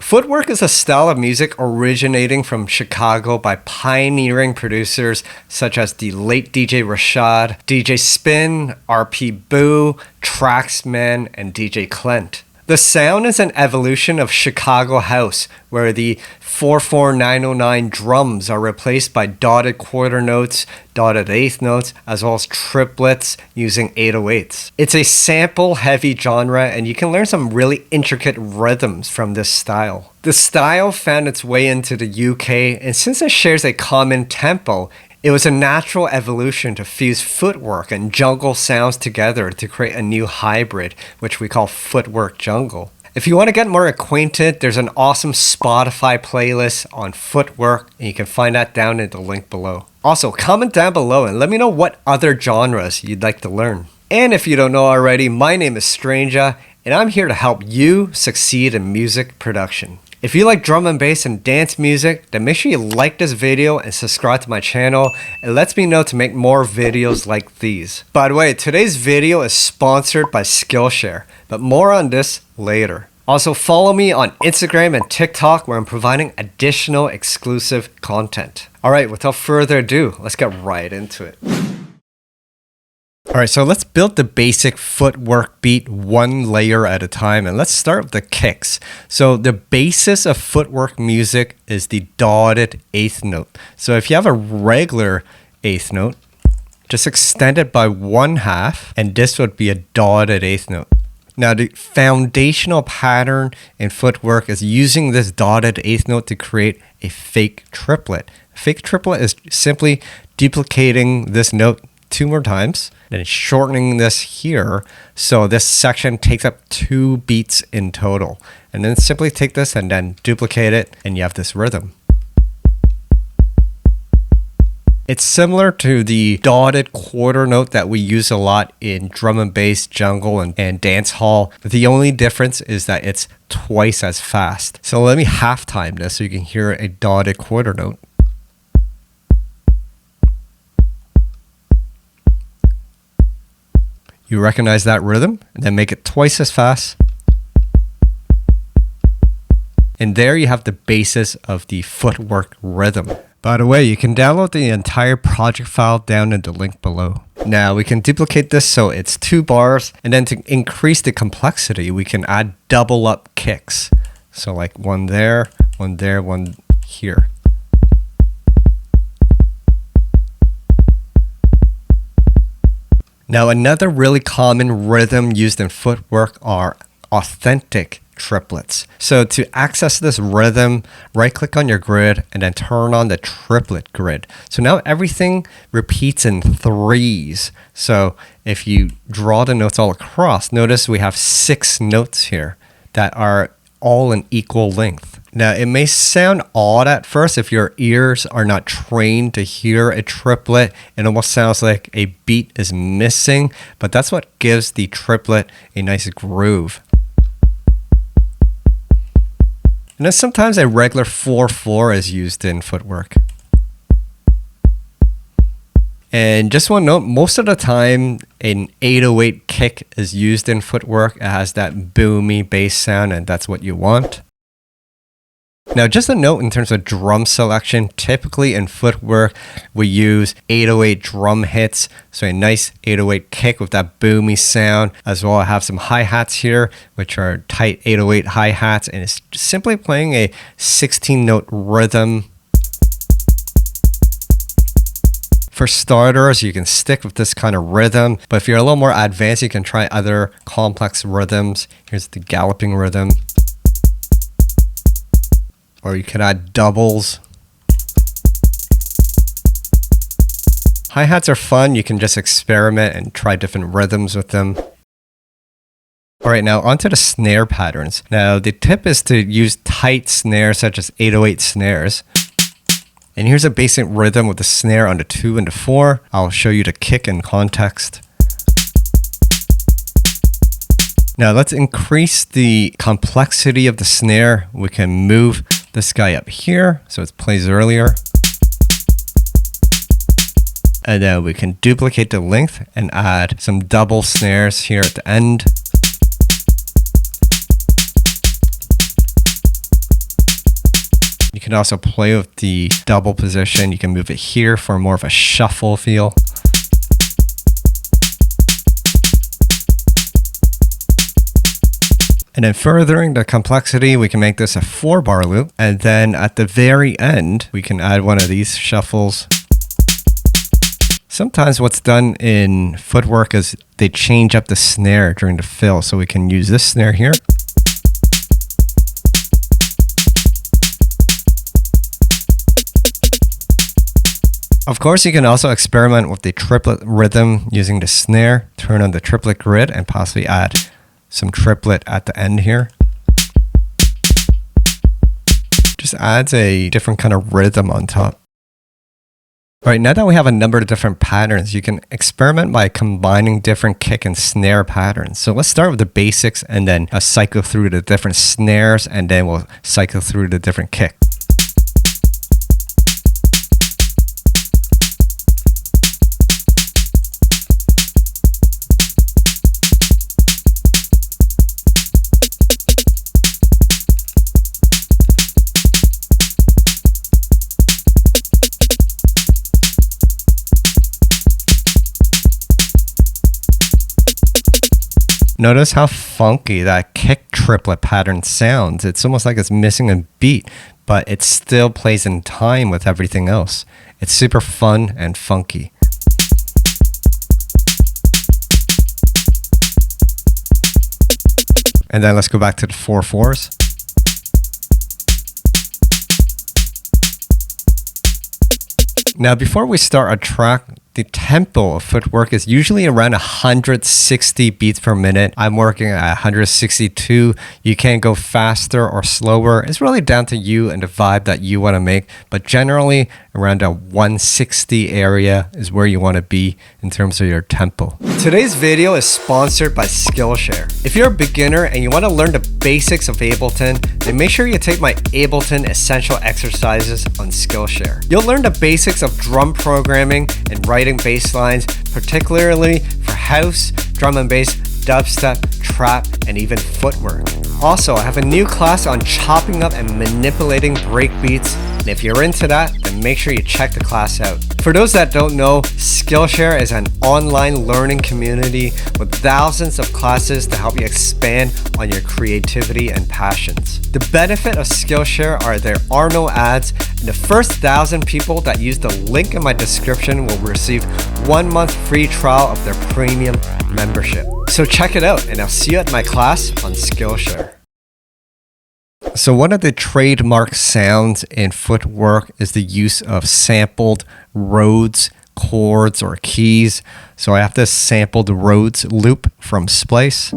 Footwork is a style of music originating from Chicago by pioneering producers such as the late DJ Rashad, DJ Spin, RP Boo, Traxman, and DJ Clint. The sound is an evolution of Chicago house, where the 44909 drums are replaced by dotted quarter notes, dotted eighth notes, as well as triplets using 808s. It's a sample-heavy genre, and you can learn some really intricate rhythms from this style. The style found its way into the UK, and since it shares a common tempo, it was a natural evolution to fuse footwork and jungle sounds together to create a new hybrid, which we call Footwork Jungle. If you want to get more acquainted, there's an awesome Spotify playlist on footwork, and you can find that down in the link below. Also, comment down below and let me know what other genres you'd like to learn. And if you don't know already, my name is Stranger, and I'm here to help you succeed in music production. If you like drum and bass and dance music, then make sure you like this video and subscribe to my channel. It lets me know to make more videos like these. By the way, today's video is sponsored by Skillshare, but more on this later. Also, follow me on Instagram and TikTok where I'm providing additional exclusive content. Alright, without further ado, let's get right into it. Alright, so let's build the basic footwork beat one layer at a time, and let's start with the kicks. So the basis of footwork music is the dotted eighth note. So if you have a regular eighth note, just extend it by 1/2, and this would be a dotted eighth note. Now the foundational pattern in footwork is using this dotted eighth note to create a fake triplet. A fake triplet is simply duplicating this note 2 more times, then shortening this here, so this section takes up 2 beats in total. And then simply take this and then duplicate it, and you have this rhythm. It's similar to the dotted quarter note that we use a lot in drum and bass, jungle, and dance hall. The only difference is that it's twice as fast. So let me half-time this so you can hear a dotted quarter note. You recognize that rhythm, and then make it twice as fast. And there you have the basis of the footwork rhythm. By the way, you can download the entire project file down in the link below. Now we can duplicate this so it's 2 bars, and then to increase the complexity, we can add double up kicks. So like one there, one here. Now another really common rhythm used in footwork are authentic triplets. So to access this rhythm, right click on your grid and then turn on the triplet grid. So now everything repeats in 3s. So if you draw the notes all across, notice we have 6 notes here that are all in equal length. Now it may sound odd at first if your ears are not trained to hear a triplet. It almost sounds like a beat is missing, but that's what gives the triplet a nice groove. And then sometimes a regular 4/4 is used in footwork. And just one note, most of the time an 808 kick is used in footwork. It has that boomy bass sound, and that's what you want. Now just a note in terms of drum selection, typically in footwork we use 808 drum hits, so a nice 808 kick with that boomy sound, as well as have some hi-hats here which are tight 808 hi-hats, and it's simply playing a 16-note rhythm. For starters, you can stick with this kind of rhythm, but if you're a little more advanced, you can try other complex rhythms. Here's the galloping rhythm. Or you can add doubles. Hi-hats are fun. You can just experiment and try different rhythms with them. Alright, now onto the snare patterns. Now the tip is to use tight snares such as 808 snares. And here's a basic rhythm with the snare on the 2 and the 4. I'll show you the kick in context. Now let's increase the complexity of the snare. We can move this guy up here so it plays earlier. And then we can duplicate the length and add some double snares here at the end. You can also play with the double position. You can move it here for more of a shuffle feel. And then furthering the complexity, we can make this a 4-bar loop. And then at the very end, we can add one of these shuffles. Sometimes what's done in Footwork is they change up the snare during the fill. So we can use this snare here. Of course, you can also experiment with the triplet rhythm using the snare, turn on the triplet grid, and possibly add some triplet at the end here. Just adds a different kind of rhythm on top. All right, now that we have a number of different patterns, you can experiment by combining different kick and snare patterns. So let's start with the basics and then cycle through the different snares, and then we'll cycle through the different kick. Notice how funky that kick triplet pattern sounds. It's almost like it's missing a beat, but it still plays in time with everything else. It's super fun and funky. And then let's go back to the 4/4s. Now, before we start a track, the tempo of Footwork is usually around 160 beats per minute. I'm working at 162. You can go faster or slower. It's really down to you and the vibe that you want to make. But generally, around a 160 area is where you want to be in terms of your tempo. Today's video is sponsored by Skillshare. If you're a beginner and you want to learn the basics of Ableton, then make sure you take my Ableton Essential Exercises on Skillshare. You'll learn the basics of drum programming and writing bass lines, particularly for house, drum and bass, dubstep, trap, and even footwork. Also, I have a new class on chopping up and manipulating break beats, and if you're into that, then make sure you check the class out. For those that don't know, Skillshare is an online learning community with thousands of classes to help you expand on your creativity and passions. The benefit of Skillshare are there are no ads, and the first 1,000 people that use the link in my description will receive 1 month free trial of their premium membership. So check it out, and I'll see you at my class on Skillshare. So one of the trademark sounds in Footwork is the use of sampled Rhodes, chords, or keys. So I have this sampled Rhodes loop from Splice.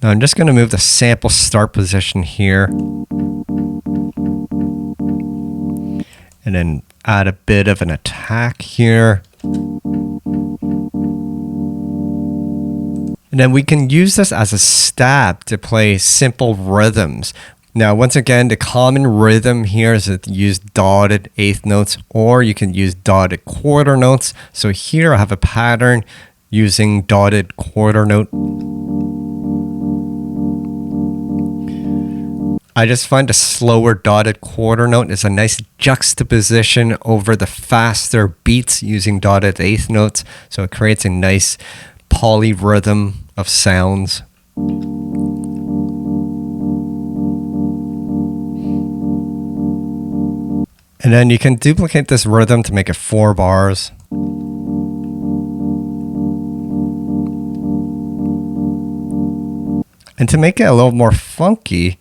Now I'm just going to move the sample start position here. And then add a bit of an attack here. And then we can use this as a stab to play simple rhythms. Now, once again, the common rhythm here is to use dotted eighth notes, or you can use dotted quarter notes. So here I have a pattern using dotted quarter note. I just find the slower dotted quarter note is a nice juxtaposition over the faster beats using dotted eighth notes. So it creates a nice polyrhythm of sounds. And then you can duplicate this rhythm to make it 4 bars. And to make it a little more funky,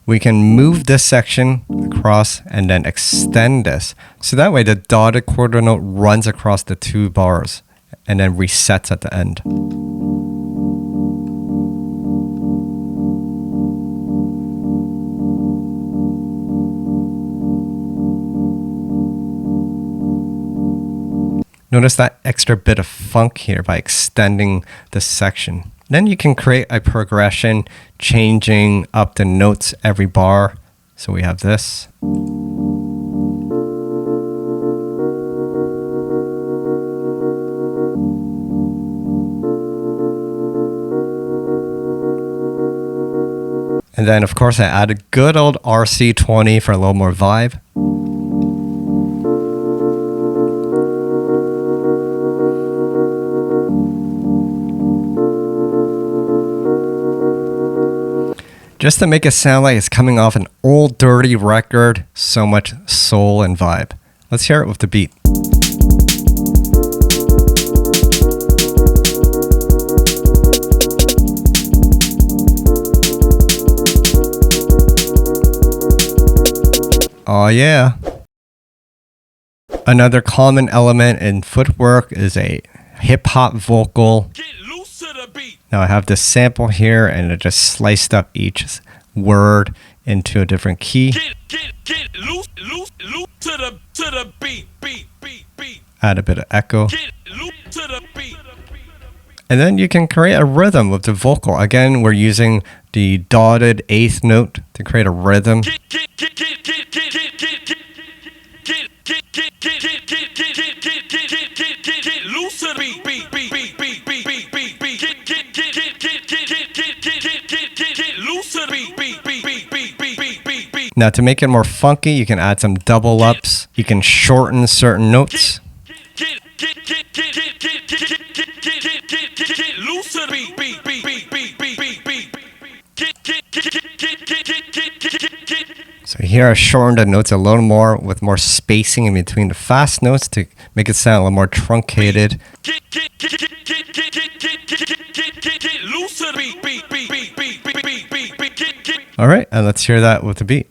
we can move this section across and then extend this. So that way the dotted quarter note runs across the 2 bars and then resets at the end. Notice that extra bit of funk here by extending this section. Then you can create a progression, changing up the notes every bar. So we have this. And then of course I added good old RC20 for a little more vibe. Just to make it sound like it's coming off an old dirty record, so much soul and vibe. Let's hear it with the beat. Oh yeah. Another common element in Footwork is a hip-hop vocal. Now I have this sample here and it just sliced up each word into a different key. Add a bit of echo. And then you can create a rhythm with the vocal. Again, we're using the dotted eighth note to create a rhythm. Now to make it more funky, you can add some double ups. You can shorten certain notes. So here I shortened the notes a little more with more spacing in between the fast notes to make it sound a little more truncated. All right, and let's hear that with the beat.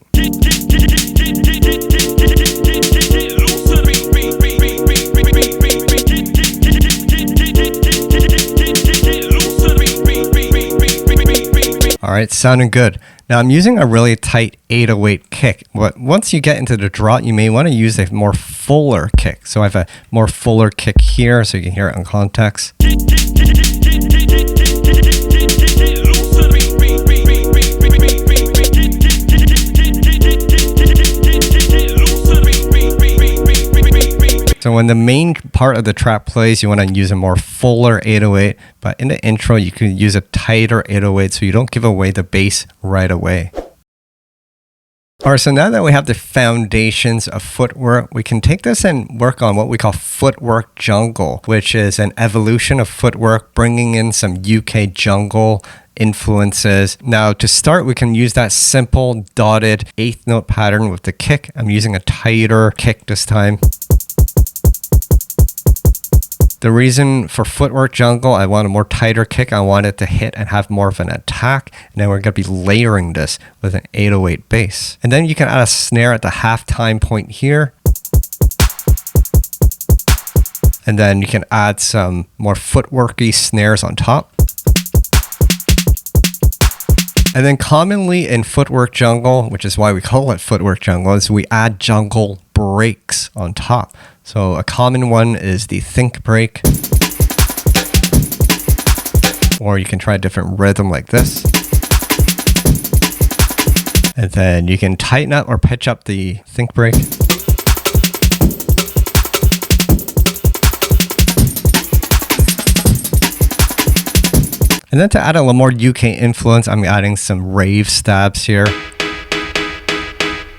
All right, sounding good. Now I'm using a really tight 808 kick, but once you get into the drop, you may want to use a more fuller kick. So I have a more fuller kick here so you can hear it in context. So when the main part of the track plays, you want to use a more fuller 808, but in the intro, you can use a tighter 808 so you don't give away the bass right away. All right, so now that we have the foundations of Footwork, we can take this and work on what we call Footwork Jungle, which is an evolution of Footwork, bringing in some UK jungle influences. Now to start, we can use that simple dotted eighth note pattern with the kick. I'm using a tighter kick this time. The reason for Footwork Jungle, I want a more tighter kick. I want it to hit and have more of an attack. And then we're going to be layering this with an 808 bass. And then you can add a snare at the halftime point here. And then you can add some more footworky snares on top. And then commonly in Footwork Jungle, which is why we call it Footwork Jungle, is we add jungle breaks on top. So a common one is the think break. Or you can try a different rhythm like this. And then you can tighten up or pitch up the think break. And then to add a little more UK influence, I'm adding some rave stabs here.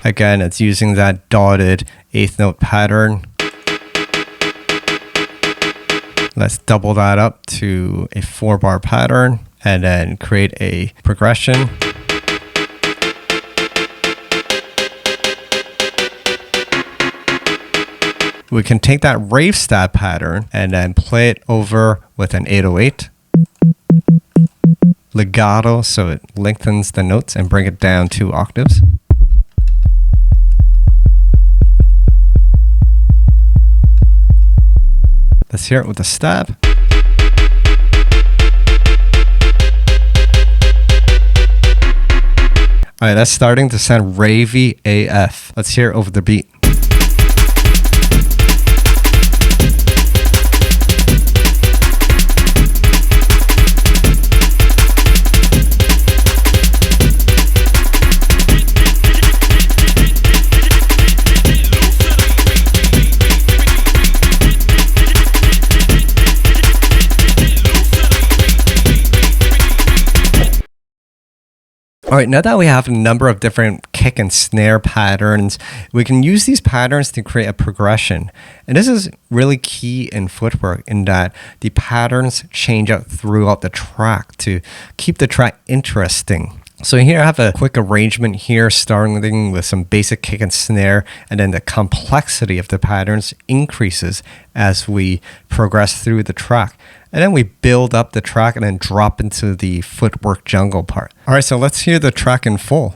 Again, it's using that dotted eighth note pattern. Let's double that up to a 4-bar pattern and then create a progression. We can take that rave stab pattern and then play it over with an 808. Legato, so it lengthens the notes, and bring it down 2 octaves. Let's hear it with a stab. All right, that's starting to sound ravey AF. Let's hear it over the beat. All right, now that we have a number of different kick and snare patterns, we can use these patterns to create a progression. And this is really key in footwork in that the patterns change up throughout the track to keep the track interesting. So here I have a quick arrangement here, starting with some basic kick and snare, and then the complexity of the patterns increases as we progress through the track. And then we build up the track and then drop into the Footwork Jungle part. All right, so let's hear the track in full.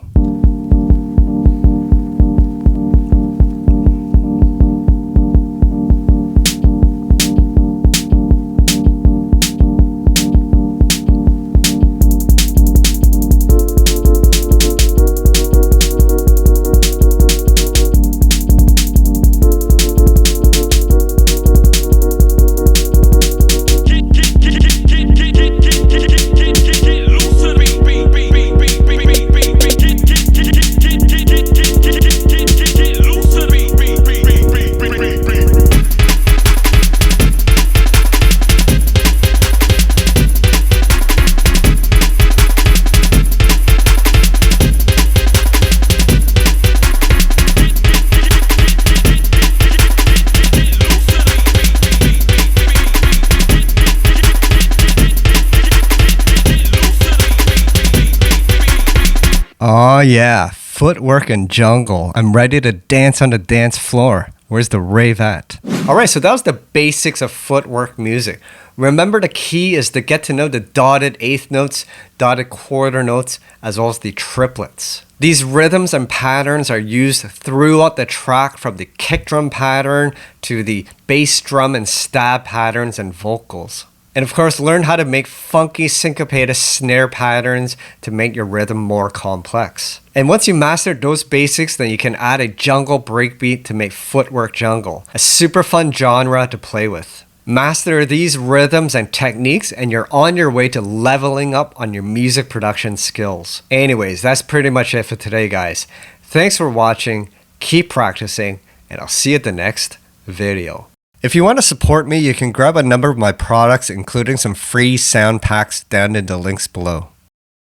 Oh yeah, footwork and jungle. I'm ready to dance on the dance floor. Where's the rave at? All right, so that was the basics of footwork music. Remember, the key is to get to know the dotted eighth notes, dotted quarter notes, as well as the triplets. These rhythms and patterns are used throughout the track, from the kick drum pattern to the bass drum and stab patterns and vocals. And of course, learn how to make funky syncopated snare patterns to make your rhythm more complex. And once you master those basics, then you can add a jungle breakbeat to make Footwork Jungle, a super fun genre to play with. Master these rhythms and techniques and you're on your way to leveling up on your music production skills. Anyways, that's pretty much it for today, guys. Thanks for watching, keep practicing, and I'll see you at the next video. If you want to support me, you can grab a number of my products, including some free sound packs, down in the links below.